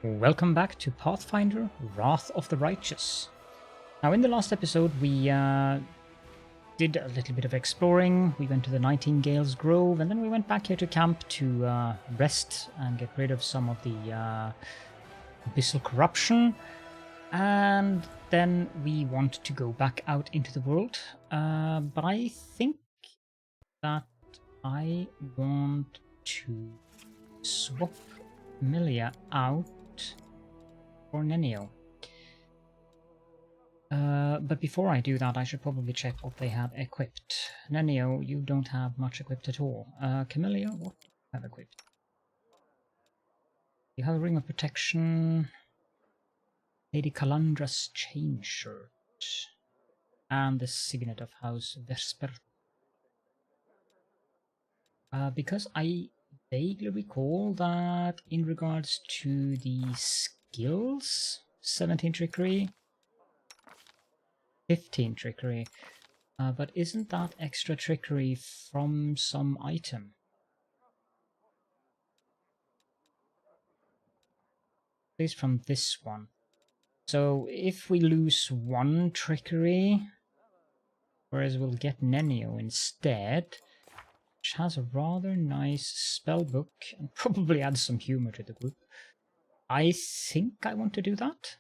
Welcome back to Pathfinder Wrath of the Righteous. Now in the last episode we did a little bit of exploring. We went to the Nightingale's Grove and then we went back here to camp to rest and get rid of some of the abyssal corruption. And then we want to go back out into the world. But I think that I want to swap Amelia out for Nenio. But before I do that, I should probably check what they have equipped. Nenio, you don't have much equipped at all. Camellia, what do you have equipped? You have a Ring of Protection, Lady Calandra's Chain Shirt, and the Signet of House Vesper. Because I vaguely recall that in regards to the skills, 17 trickery, 15 trickery, but isn't that extra trickery from some item? At least from this one. So if we lose one trickery, whereas we'll get Nenio instead, which has a rather nice spellbook and probably adds some humor to the group. I think I want to do that.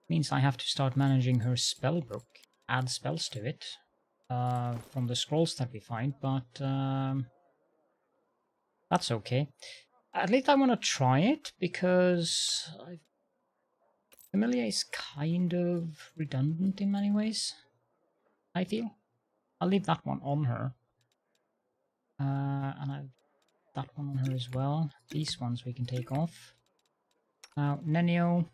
Means I have to start managing her spellbook, add spells to it from the scrolls that we find, but that's okay. At least I want to try it because Familiar is kind of redundant in many ways, I feel. I'll leave that one on her. And I've that one on her as well. These ones we can take off. Now, Nenio,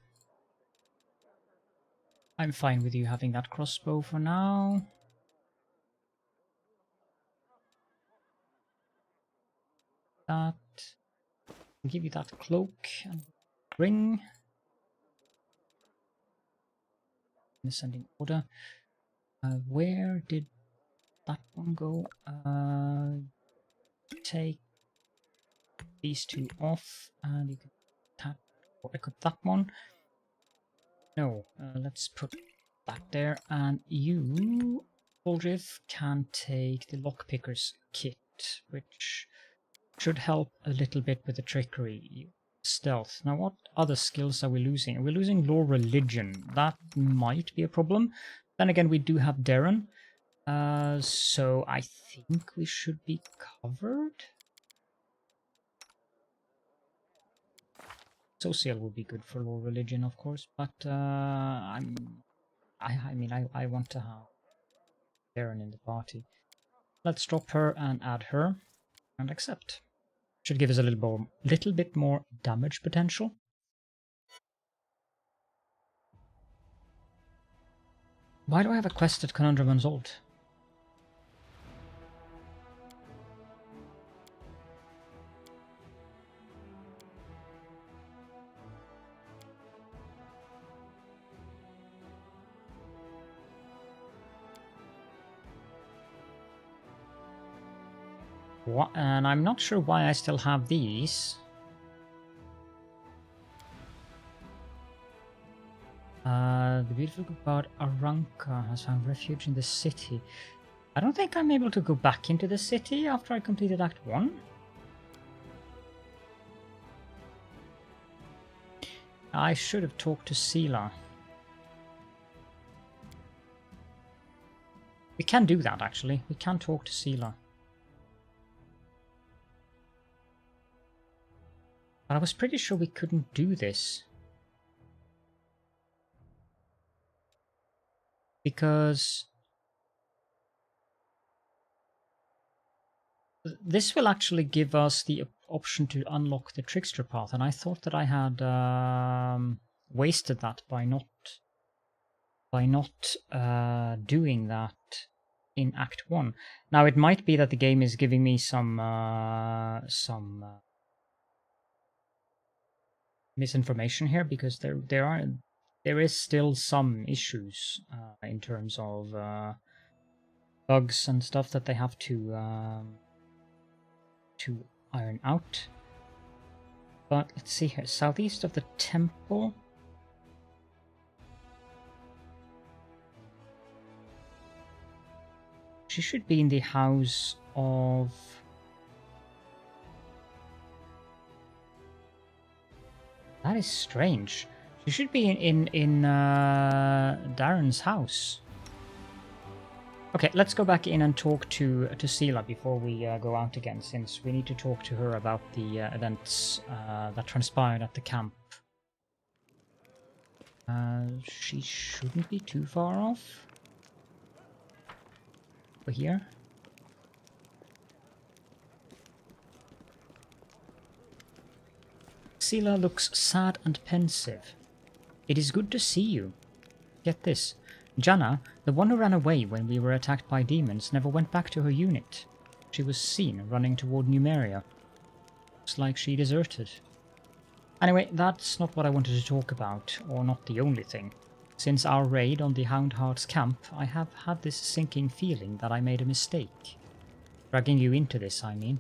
I'm fine with you having that crossbow for now. That. I'll give you that cloak and ring. In ascending order. Where did that one go? Take these two off, and you can tap or equip that one. No, let's put that there, and you, Aldrich, can take the lockpicker's kit, which should help a little bit with the trickery. Stealth. Now, what other skills are we losing? We're losing Law Religion. That might be a problem. Then again, we do have Darren. So I think we should be covered. Social would be good for Law Religion, of course, but I mean, I want to have Darren in the party. Let's drop her and add her, and accept. Should give us a little bit more damage potential. Why do I have a quest at Conundrum Unsolved? And I'm not sure why I still have these. The beautiful god Aranka has found refuge in the city. I don't think I'm able to go back into the city after I completed Act 1. I should have talked to Seelah. We can do that, actually. We can talk to Seelah. But I was pretty sure we couldn't do this. Because this will actually give us the option to unlock the trickster path, and I thought that I had wasted that by not doing that in Act 1. Now it might be that the game is giving me some misinformation here, because there is still some issues in terms of bugs and stuff that they have to iron out. But let's see here, southeast of the temple. She should be in the house of... That is strange. She should be in Darren's house. Okay, let's go back in and talk to Seelah before we go out again, since we need to talk to her about the events that transpired at the camp. She shouldn't be too far off. Over here. Seelah looks sad and pensive. It is good to see you. Get this. Janna, the one who ran away when we were attacked by demons, never went back to her unit. She was seen running toward Numeria. Looks like she deserted. Anyway, that's not what I wanted to talk about, or not the only thing. Since our raid on the Houndheart's camp, I have had this sinking feeling that I made a mistake. Dragging you into this, I mean.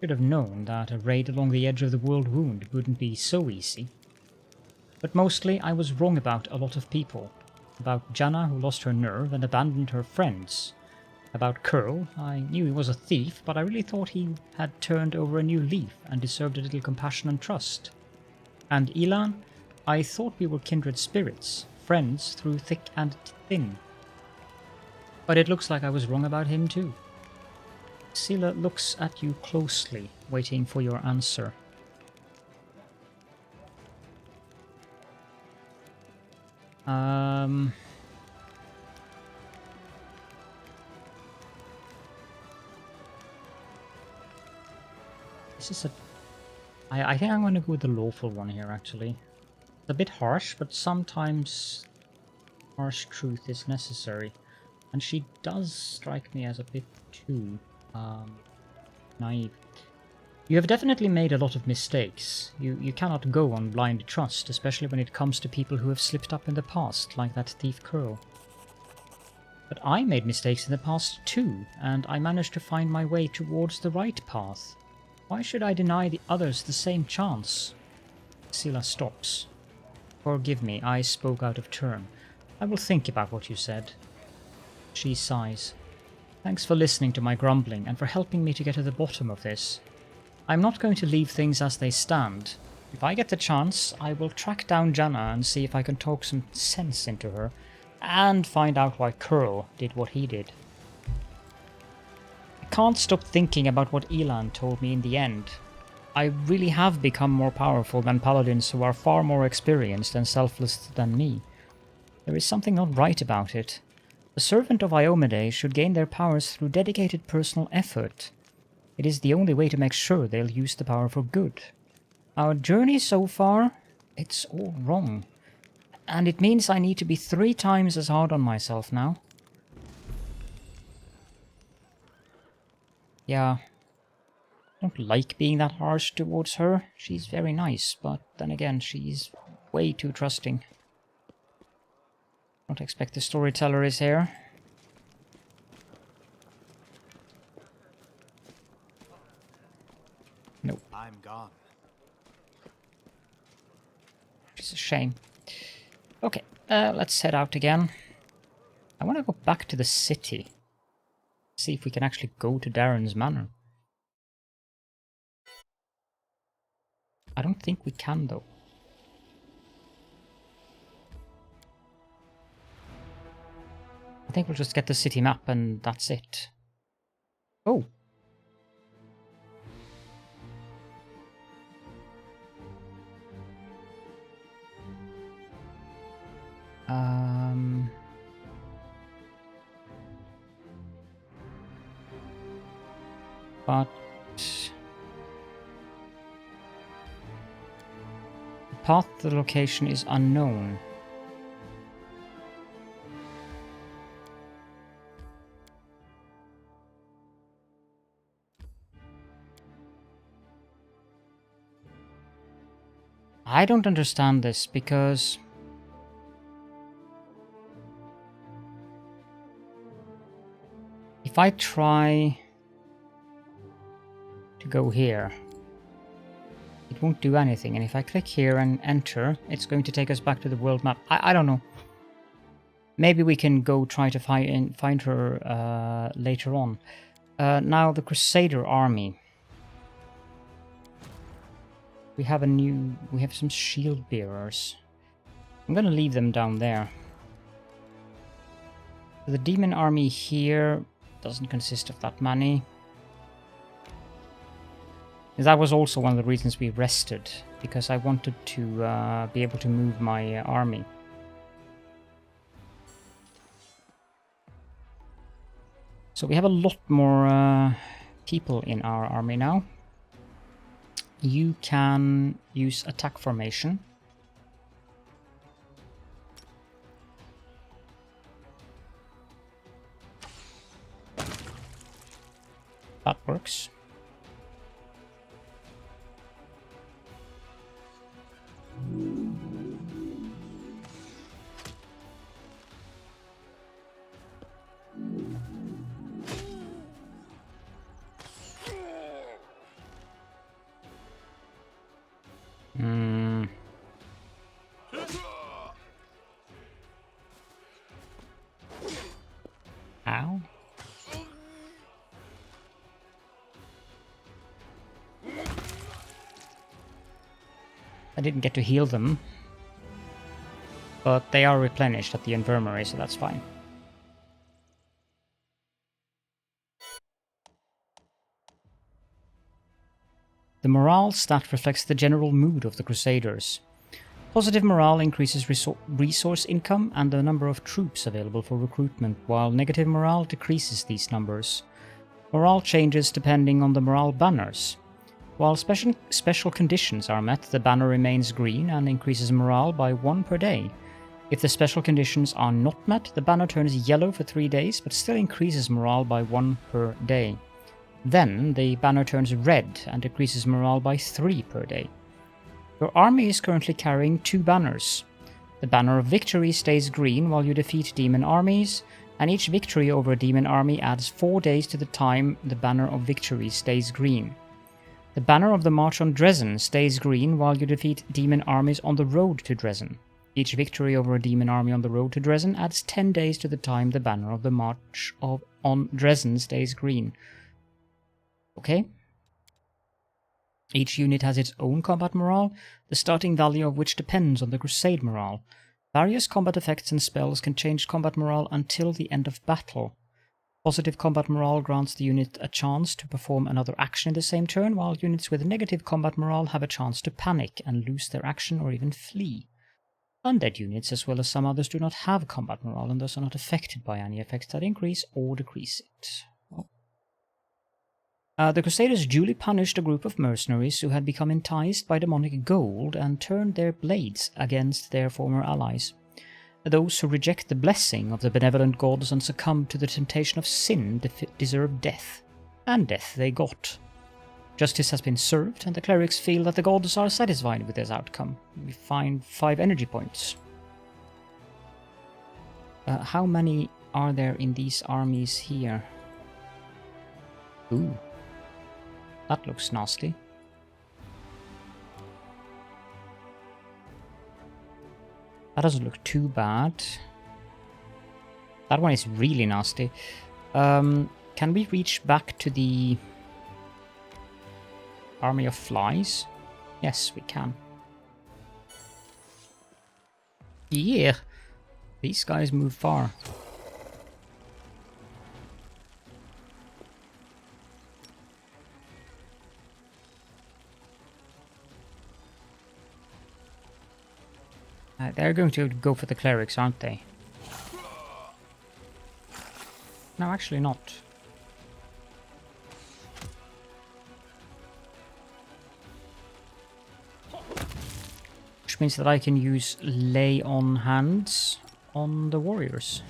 Should have known that a raid along the edge of the Worldwound wouldn't be so easy. But mostly I was wrong about a lot of people. About Janna, who lost her nerve and abandoned her friends. About Curl, I knew he was a thief, but I really thought he had turned over a new leaf and deserved a little compassion and trust. And Elan, I thought we were kindred spirits, friends through thick and thin. But it looks like I was wrong about him too. Seelah looks at you closely, waiting for your answer. This is a... I think I'm going to go with the lawful one here, actually. It's a bit harsh, but sometimes harsh truth is necessary. And she does strike me as a bit too naive. You have definitely made a lot of mistakes. You cannot go on blind trust, especially when it comes to people who have slipped up in the past, like that thief Curl. But I made mistakes in the past too, and I managed to find my way towards the right path. Why should I deny the others the same chance? Seelah stops. Forgive me, I spoke out of turn. I will think about what you said. She sighs. Thanks for listening to my grumbling and for helping me to get to the bottom of this. I'm not going to leave things as they stand. If I get the chance, I will track down Janna and see if I can talk some sense into her, and find out why Curl did what he did. I can't stop thinking about what Elan told me in the end. I really have become more powerful than paladins who are far more experienced and selfless than me. There is something not right about it. The servant of Iomedae should gain their powers through dedicated personal effort. It is the only way to make sure they'll use the power for good. Our journey so far, it's all wrong. And it means I need to be 3 times as hard on myself now. Yeah. I don't like being that harsh towards her. She's very nice, but then again, she's way too trusting. Don't expect the storyteller is here. Nope. I'm gone. Which is a shame. Okay, let's head out again. I want to go back to the city. See if we can actually go to Darren's manor. I don't think we can, though. I think we'll just get the city map and that's it. Oh. But the path to the location is unknown. I don't understand this because if I try to go here, it won't do anything. And if I click here and enter, it's going to take us back to the world map. I don't know. Maybe we can go try to find her later on. Now the Crusader army. We have some shield bearers. I'm gonna leave them down there. The demon army here doesn't consist of that many. That was also one of the reasons we rested, because I wanted to be able to move my army. So we have a lot more people in our army now. You can use attack formation. That works. Ow. I didn't get to heal them, but they are replenished at the infirmary, so that's fine. The morale stat reflects the general mood of the Crusaders. Positive morale increases resource income and the number of troops available for recruitment, while negative morale decreases these numbers. Morale changes depending on the morale banners. While special conditions are met, the banner remains green and increases morale by 1 per day. If the special conditions are not met, the banner turns yellow for 3 days, but still increases morale by 1 per day. Then the banner turns red and decreases morale by 3 per day. Your army is currently carrying 2 banners. The banner of victory stays green while you defeat demon armies, and each victory over a demon army adds 4 days to the time the banner of victory stays green. The banner of the march on Dresden stays green while you defeat demon armies on the road to Dresden. Each victory over a demon army on the road to Dresden adds 10 days to the time the banner of the march on Dresden stays green. Okay. Each unit has its own combat morale, the starting value of which depends on the crusade morale. Various combat effects and spells can change combat morale until the end of battle. Positive combat morale grants the unit a chance to perform another action in the same turn, while units with negative combat morale have a chance to panic and lose their action or even flee. Undead units, as well as some others, do not have combat morale and thus are not affected by any effects that increase or decrease it. The Crusaders duly punished a group of mercenaries who had become enticed by demonic gold and turned their blades against their former allies. Those who reject the blessing of the benevolent gods and succumb to the temptation of sin deserve death, and death they got. Justice has been served, and the clerics feel that the gods are satisfied with this outcome. We find 5 energy points. How many are there in these armies here? Ooh. That looks nasty. That doesn't look too bad. That one is really nasty. Can we reach back to the army of flies? Yes, we can. Yeah, these guys move far. They're going to go for the clerics, aren't they? No, actually not. Which means that I can use lay on hands on the warriors.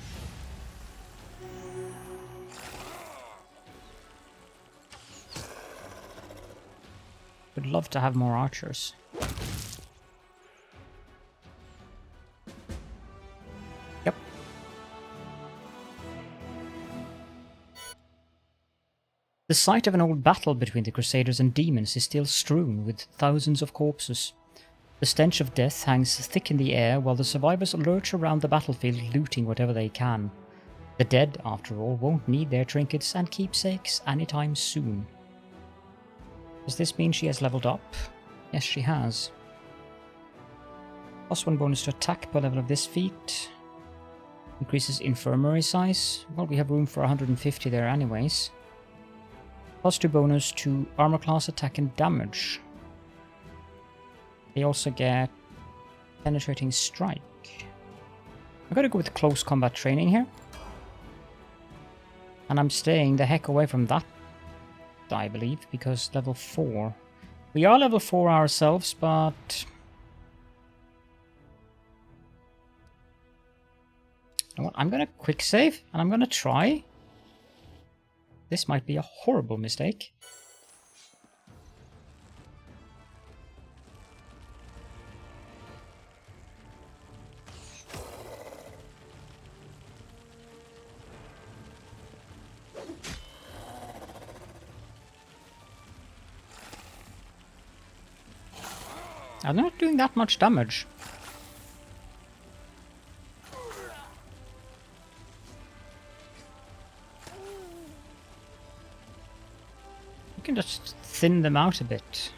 Would love to have more archers. The site of an old battle between the crusaders and demons is still strewn with thousands of corpses. The stench of death hangs thick in the air while the survivors lurch around the battlefield looting whatever they can. The dead, after all, won't need their trinkets and keepsakes anytime soon. Does this mean she has leveled up? Yes, she has. +1 bonus to attack per level of this feat. Increases infirmary size. Well, we have room for 150 there anyways. +2 bonus to armor class, attack and damage. They also get penetrating strike. I'm gonna go with close combat training here. And I'm staying the heck away from that, I believe, because level 4. We are level 4 ourselves, but... You know what? I'm gonna quick save, and I'm gonna try. This might be a horrible mistake. I'm not doing that much damage. You can just thin them out a bit.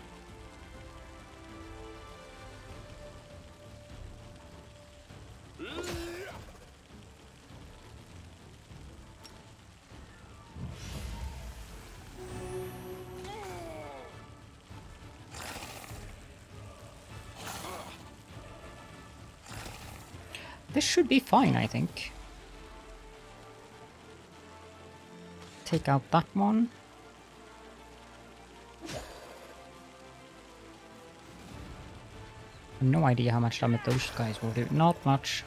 This should be fine, I think. Take out that one. I have no idea how much damage those guys will do. Not much.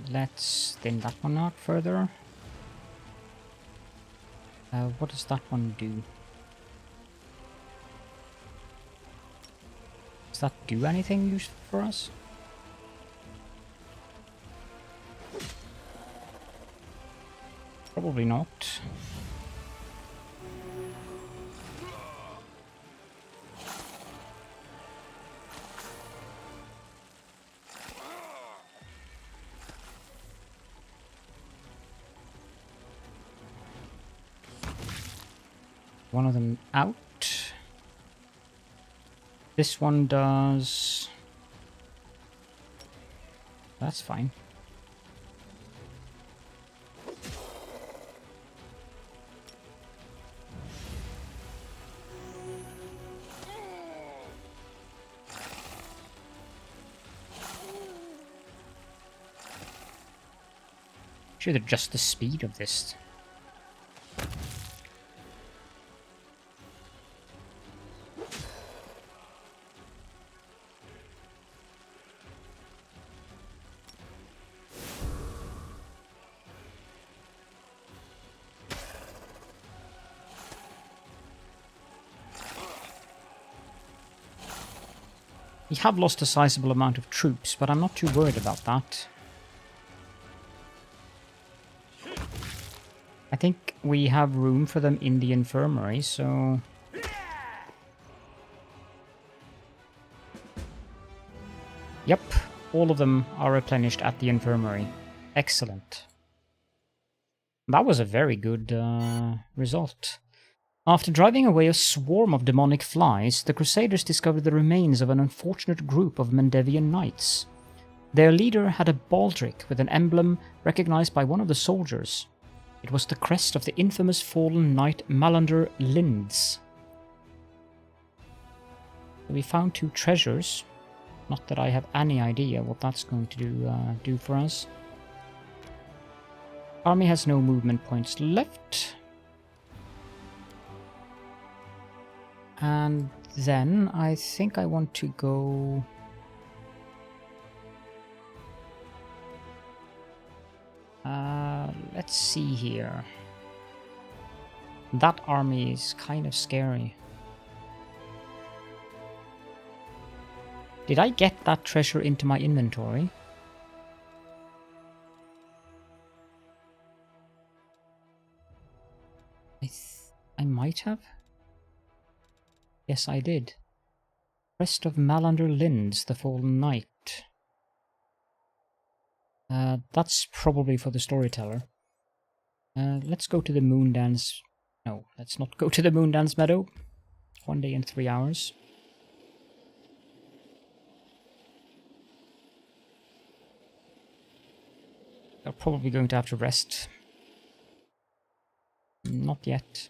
Let's thin that one out further. What does that one do? Does that do anything useful for us? Probably not. One of them out. This one does... That's fine. Should adjust the speed of this. We have lost a sizable amount of troops, but I'm not too worried about that. I think we have room for them in the infirmary, so... Yep, all of them are replenished at the infirmary. Excellent. That was a very good result. After driving away a swarm of demonic flies, the crusaders discovered the remains of an unfortunate group of Mendevian knights. Their leader had a baldric with an emblem recognized by one of the soldiers. It was the crest of the infamous fallen knight Malander Linds. We found 2 treasures. Not that I have any idea what that's going to do for us. Army has no movement points left. And then I think I want to go... let's see here. That army is kind of scary. Did I get that treasure into my inventory? I might have. Yes, I did. Rest of Malander Linds, the Fallen Knight. That's probably for the storyteller. Let's go to the Moondance... No, let's not go to the Moondance Meadow. 1 day and 3 hours. They're probably going to have to rest. Not yet.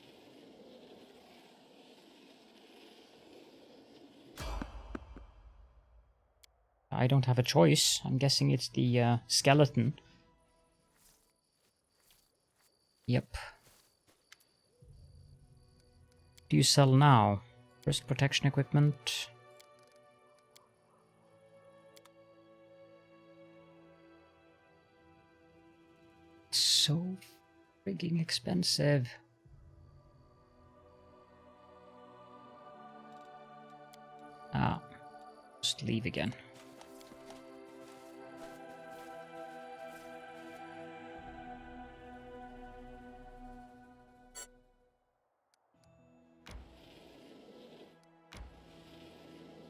I don't have a choice. I'm guessing it's the skeleton. Yep. Do you sell now? First protection equipment. It's so frigging expensive. Just leave again.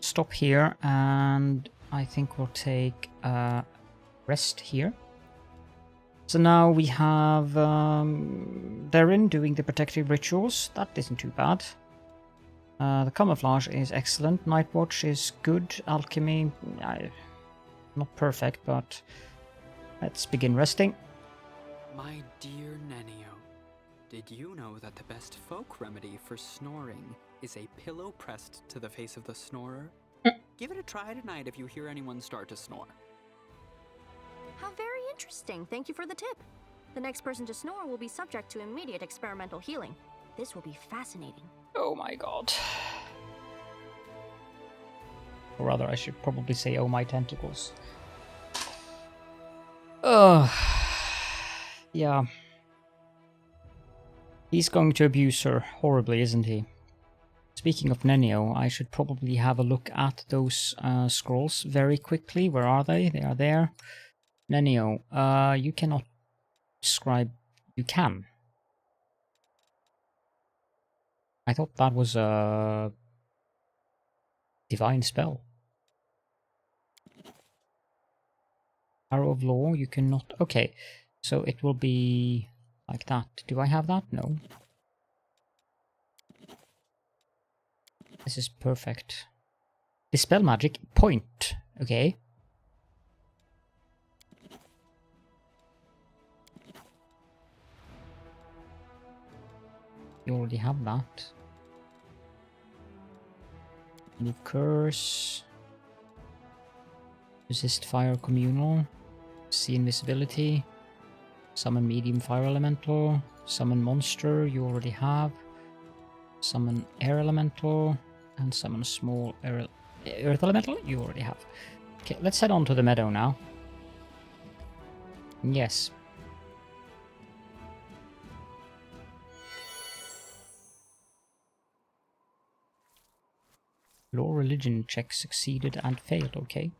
Stop here, and I think we'll take a rest here. So now we have Darren doing the protective rituals. That isn't too bad. The camouflage is excellent. Night Watch is good. Alchemy, not perfect, but let's begin resting. My dear Nenio, did you know that the best folk remedy for snoring is a pillow pressed to the face of the snorer? Give it a try tonight if you hear anyone start to snore. How very interesting. Thank you for the tip. The next person to snore will be subject to immediate experimental healing. This will be fascinating. Oh my god. Or rather, I should probably say, oh my tentacles. Ugh. Yeah. He's going to abuse her horribly, isn't he? Speaking of Nenio, I should probably have a look at those scrolls very quickly. Where are they? They are there. Nenio, you cannot scribe... You can. I thought that was a divine spell. Arrow of Law, you cannot... Okay, so it will be like that. Do I have that? No. This is perfect. Dispel magic, point. Okay. You already have that. New curse. Resist fire communal. See invisibility. Summon medium fire elemental. Summon monster, you already have. Summon air elemental. And summon small earth elemental, you already have. Okay, let's head on to the meadow now. Yes. Law religion check succeeded and failed, okay.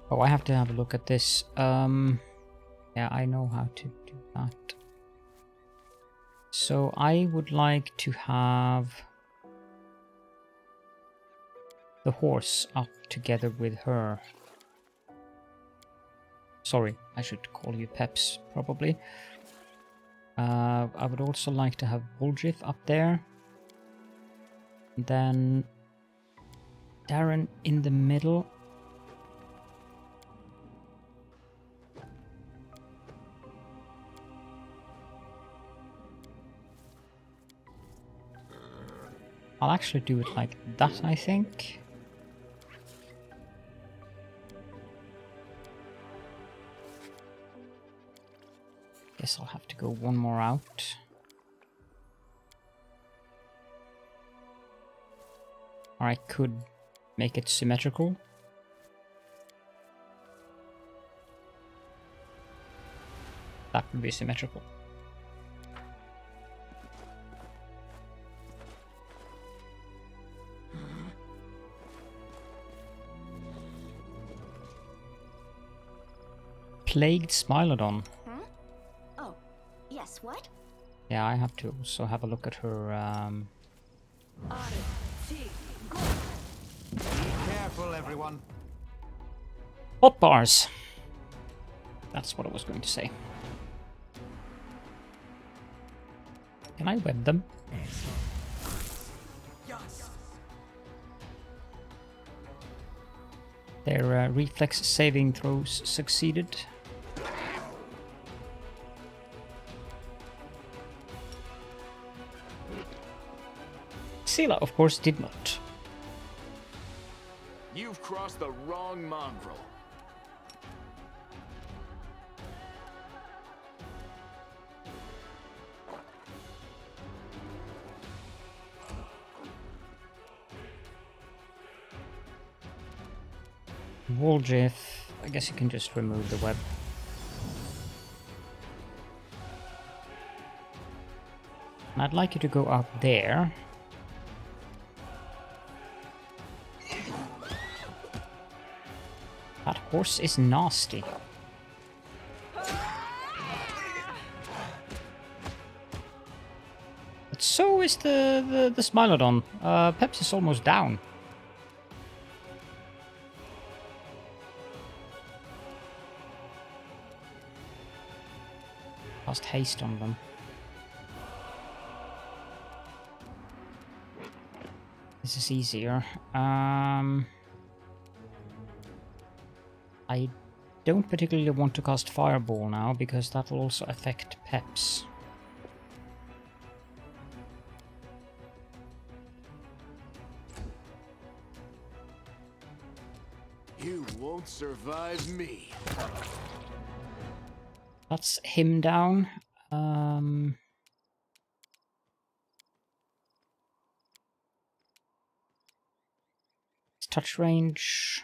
Oh, I have to have a look at this. Yeah, I know how to do that. So I would like to have the horse up together with her. Sorry, I should call you Peps, probably. I would also like to have Woldriff up there. And then Darren in the middle. I'll actually do it like that, I think. Guess I'll have to go one more out. Or I could make it symmetrical. That would be symmetrical. plagued Smilodon. Hmm? Oh, yes, what? Yeah, I have to also have a look at her. Be careful, everyone. Hot bars. That's what I was going to say. Can I web them? Their reflex saving throws succeeded. Seelah, of course, did not. You've crossed the wrong mongrel. Woljif, I guess you can just remove the web. And I'd like you to go up there. That horse is nasty. But so is the Smilodon. Peps is almost down. Cast haste on them. This is easier. I don't particularly want to cast Fireball now, because that will also affect Peps. You won't survive me. That's him down. It's touch range.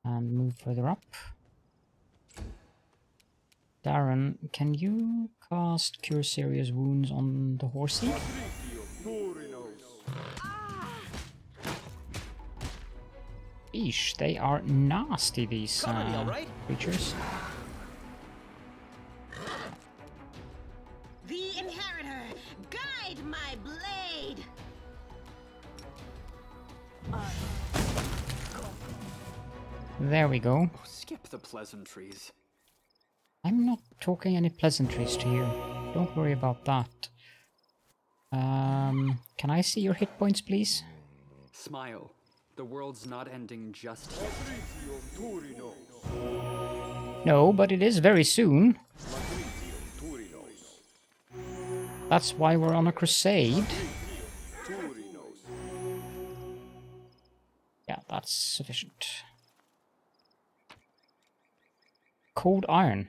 And move further up. Darren, can you cast Cure Serious Wounds on the horsey? Eesh, they are nasty, these creatures. The Inheritor, guide my blade! There we go. Oh, skip the pleasantries. I'm not talking any pleasantries to you. Don't worry about that. Can I see your hit points, please? Smile. The world's not ending just yet. No, but it is very soon. That's why we're on a crusade. Yeah, that's sufficient. Cold iron.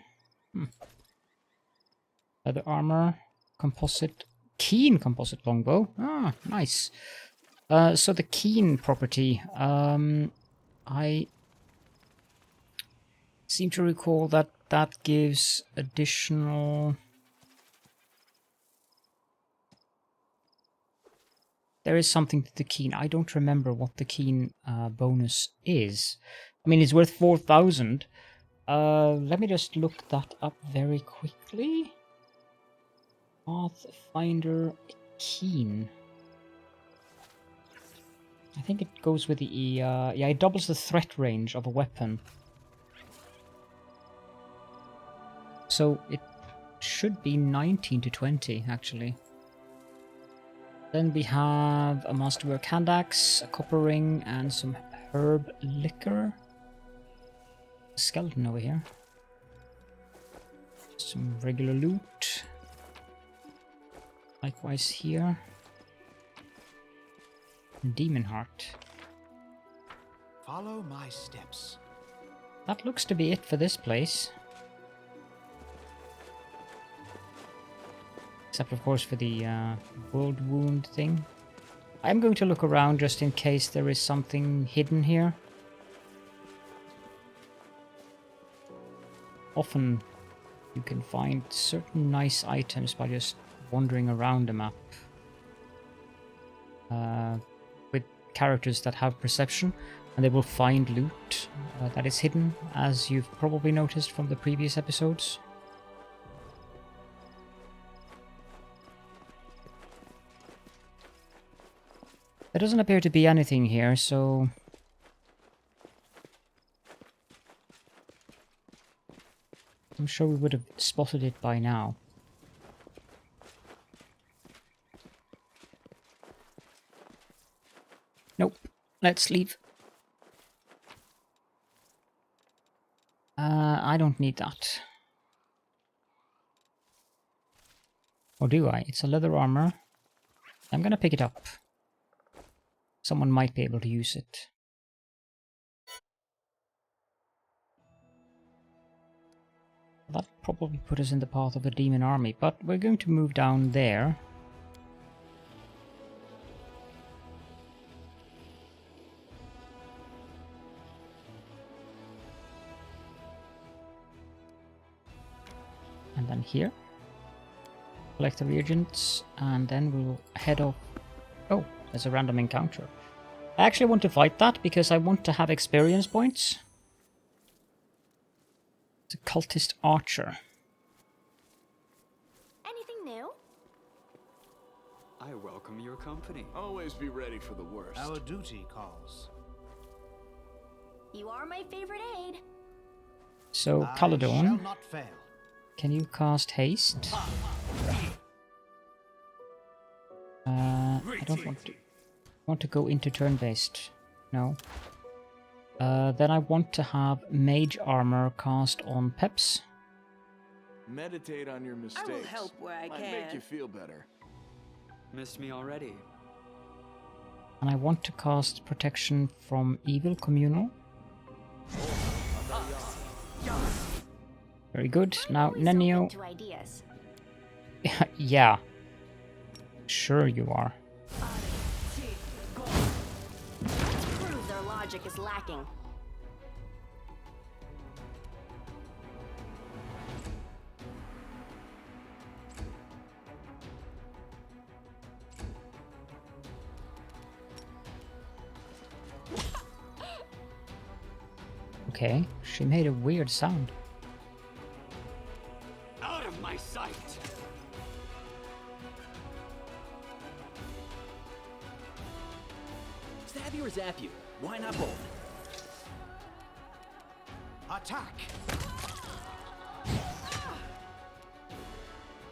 Leather armor, composite, keen composite longbow. Ah, nice. So the keen property, I seem to recall that that gives additional... There is something to the keen. I don't remember what the keen bonus is. I mean, it's worth 4,000. Let me just look that up very quickly. Pathfinder Keen. I think it goes with the yeah, it doubles the threat range of a weapon. So it should be 19 to 20, actually. Then we have a masterwork hand axe, a copper ring, and some herb liquor. Skeleton over here. Some regular loot. Likewise here. Demon heart. Follow my steps. That looks to be it for this place. Except of course for the Worldwound thing. I'm going to look around just in case there is something hidden here. Often you can find certain nice items by just wandering around the map. With characters that have perception, and they will find loot that is hidden, as you've probably noticed from the previous episodes. There doesn't appear to be anything here, so... I'm sure we would have spotted it by now. Nope. Let's leave. I don't need that. Or do I? It's a leather armor. I'm gonna pick it up. Someone might be able to use it. That probably put us in the path of a demon army, but we're going to move down there. And then here. Collect the reagents, and then we'll head off. Oh, there's a random encounter. I actually want to fight that because I want to have experience points. It's a cultist archer. Anything new? I welcome your company. Always be ready for the worst. Our duty calls. You are my favorite aide. So, I shall Caledon, not fail. can you cast haste? I don't want to go into turn-based. No. Then I want to have mage armor cast on Peps. Meditate on your mistakes. help where I Might can. make you feel better. Missed me already. And I want to cast protection from evil communal. Very good. Now, Always Nenio. open to ideas. Yeah. Sure you are. Prove their logic is lacking. Okay, she made a weird sound. Out of my sight! Stab you or zap you? Why not both? Attack!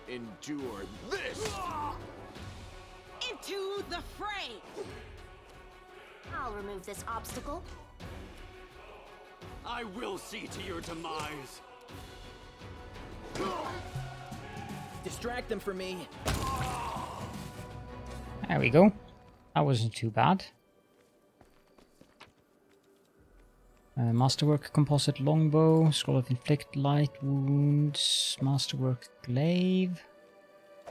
Endure this! Into the fray! I'll remove this obstacle. I will see to your demise! Distract them for me. There we go. That wasn't too bad. Masterwork composite longbow, scroll of inflict light wounds, masterwork glaive,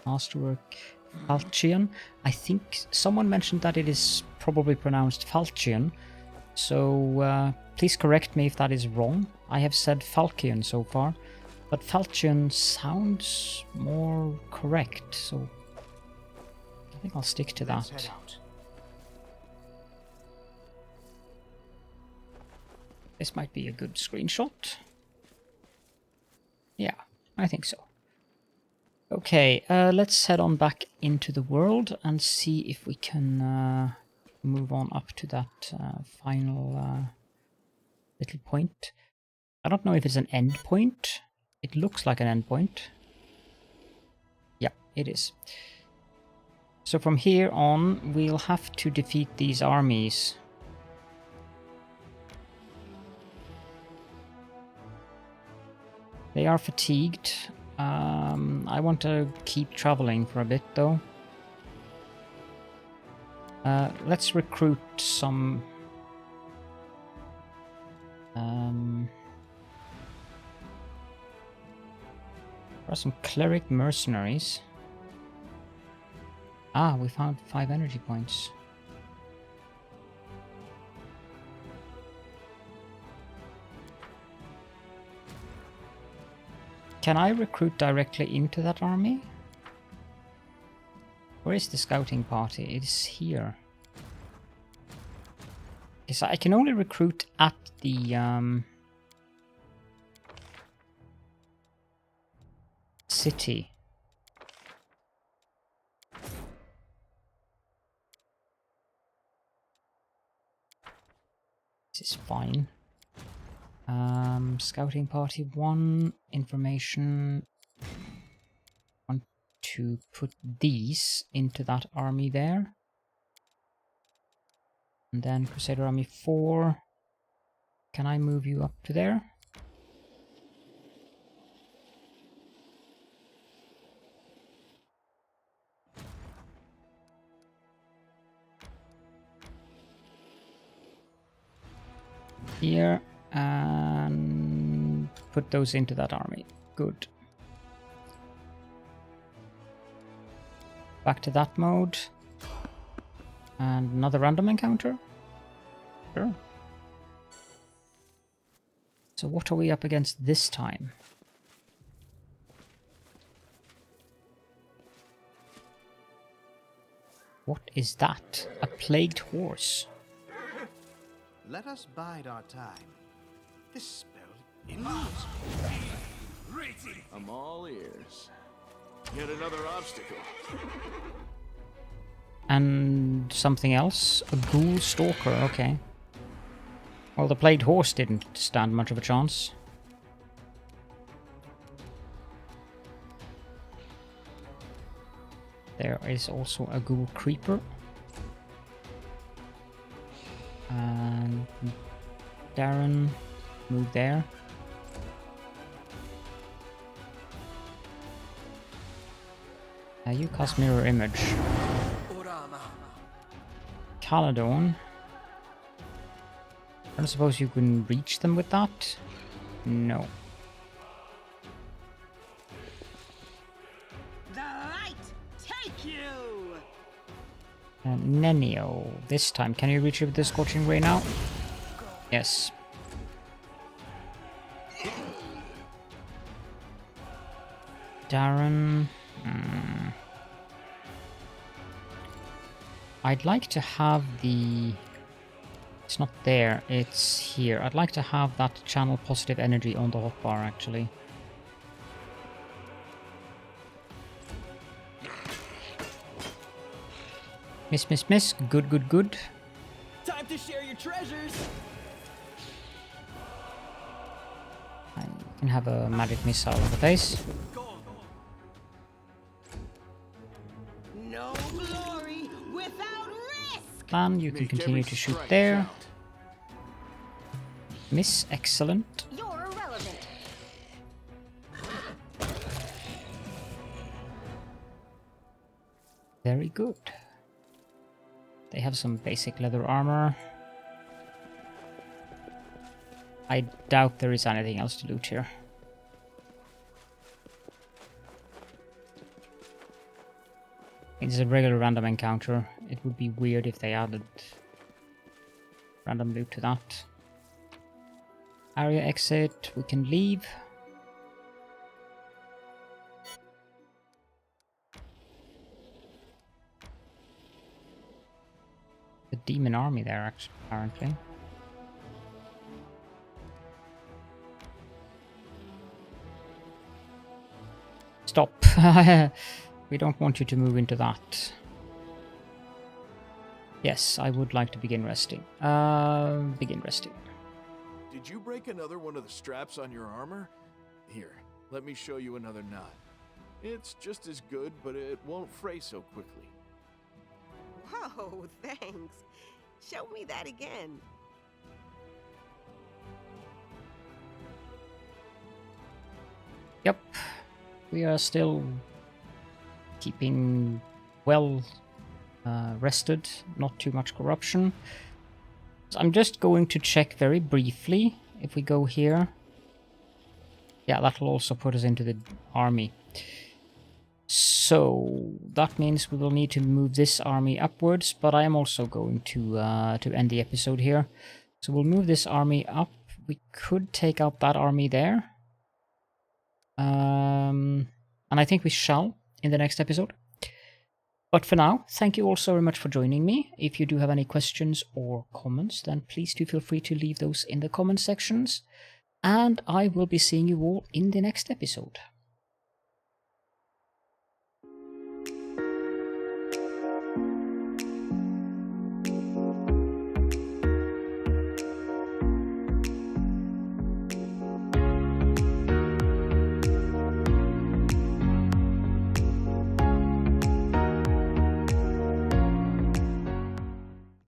masterwork falchion. I think someone mentioned that it is probably pronounced falchion, so please correct me if that is wrong. I have said falchion so far, but falchion sounds more correct, so I think I'll stick to Let's that. head out. This might be a good screenshot. Yeah, I think so. Okay, let's head on back into the world and see if we can move on up to that final little point. I don't know if it's an end point. It looks like an end point. Yeah, it is. So from here on, we'll have to defeat these armies. They are fatigued. I want to keep traveling for a bit though. Let's recruit some... there are some cleric mercenaries. Ah, we found 5 energy points. Can I recruit directly into that army? Where is the scouting party? It is here. Okay, so I can only recruit at the city. This is fine. Scouting party 1, information. Want to put these into that army there. And then Crusader Army 4. Can I move you up to there? Here, and put those into that army. Good. Back to that mode. And another random encounter? Sure. So what are we up against this time? What is that? A plagued horse. Let us bide our time. This spell eludes me. I'm all ears. Yet another obstacle. And something else? A ghoul stalker, okay. Well, the plagued horse didn't stand much of a chance. There is also a ghoul creeper. And Darren, move there. You cast mirror image. Caledon. I don't suppose you can reach them with that? No. The light take you! Nenio. This time, can you reach it with the Scorching Ray now? Yes. Darren. I'd like to have the... It's not there, it's here. I'd like to have that channel positive energy on the hotbar, actually. Miss, miss, miss. Good, good, good. Time to share your treasures. I can have a magic missile in the face. No glory without risk! Plan, you can continue to shoot there. Miss, excellent. You're irrelevant. Very good. They have some basic leather armor. I doubt there is anything else to loot here. It's a regular random encounter. It would be weird if they added random loot to that. Area exit, we can leave. The demon army there, actually, apparently. Stop. We don't want you to move into that. Yes, I would like to begin resting. Begin resting. Did you break another one of the straps on your armor? Here, let me show you another knot. It's just as good, but it won't fray so quickly. Whoa, thanks. Show me that again. Yep. We are still keeping well rested, not too much corruption. So I'm just going to check very briefly if we go here. Yeah, that'll also put us into the army. So that means we will need to move this army upwards, but I am also going to end the episode here. So we'll move this army up. We could take out that army there. And I think we shall in the next episode. But for now, thank you all so very much for joining me. If you do have any questions or comments, then please do feel free to leave those in the comment sections. And I will be seeing you all in the next episode.